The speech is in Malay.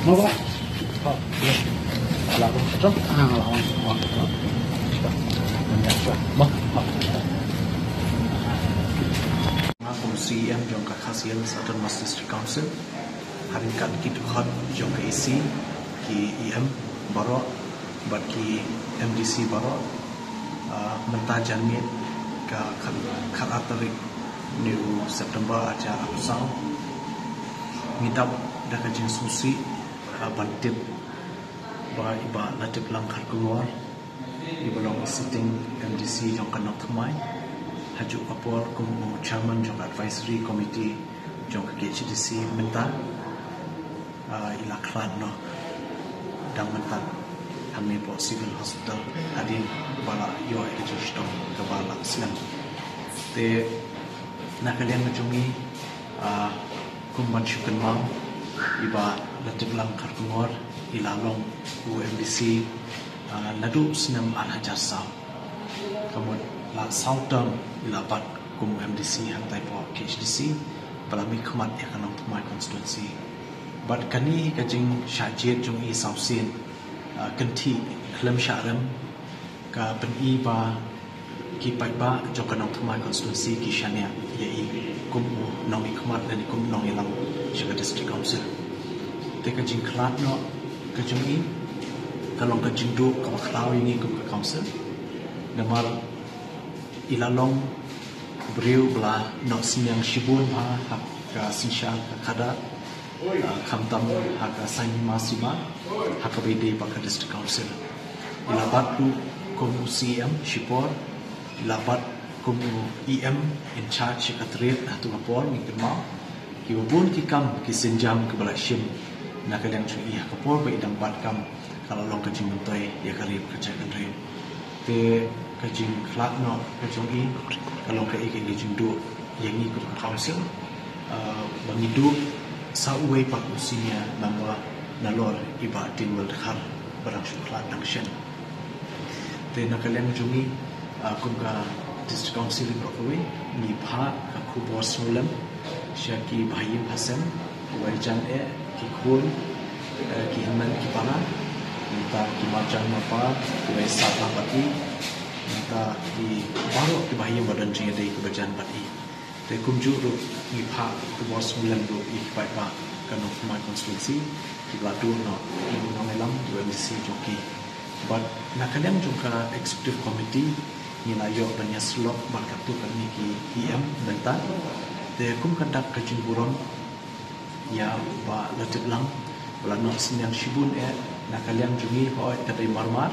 Mau ba? Oh, iya. Lalu, terus, lawan. Oh, Mau. Komisi yang jangka hasil Southern Mas District Council hari kan kita hot jangka isi ki IM baru bagi MDC baru mentah janmit ke karakterik new September aja apasal minta dah kajian susi bantip bah iba latip langkah keluar ibelong sitting MDC jangka nak temai hajuk apor kumu chairman jong advisory committee jong KHDC minta ila klan no dang minta kami po civil hospital adin bala yo education ke bala silang te nakalian ngajungi kumban syukan mau iba latib lang kartungor ila long UMDC nadu senam al hajar saw kamu la sautam ila bat kum MDC hantai po KHDC palami khamat ekanam thumai constituency bat kani kajing syajit jong i sausin kanti khlem syaram ka pen i ba ki pai ba jong kanam thumai constituency ki shania ye i kum nong i khamat dan kum nong ilang Shaga district council te kajing khlat no kajing i kalong kajing du ka khlaw ini kum council namal ilalong beriu belah nok sinyang shibun ha hak sinsha kada kamtam hak sanyima sima hak bede baka district council ilabat lu komu CM shipor ilabat komu EM in charge secretariat hatu kapor ni kerma ki ubun ki kam ki senjam ke bala shim nakaliang chu i kapor ba idang bat kam kalau long kajing mentoy ya karib kerja kan re te kajing klat no kajing i kalau ke ikan kajing du yang ikut council mengidu sauwe pak usinya nama nalor iba tinwal dekhar barang syuklat dangshen te nakalian jungi kumka district council brokawe ni pha ku bos mulam syaki bahim hasan wajan ki khul ki himan ki pala minta ki macam apa wei sabah bati minta di baru ke bahaya badan jaya dari kebajan bati te kumju ru i pha ku bos mulan ru i pai ba kanu my constituency ki bladu no i nongelam UMDC joki but nakaliang juga executive committee ni layo banyak slot bakatu kami ki EM minta te kum kandak kajin buron ya ba latib lang wala no sinyang shibun nakaliang jungi hoi kadai marmar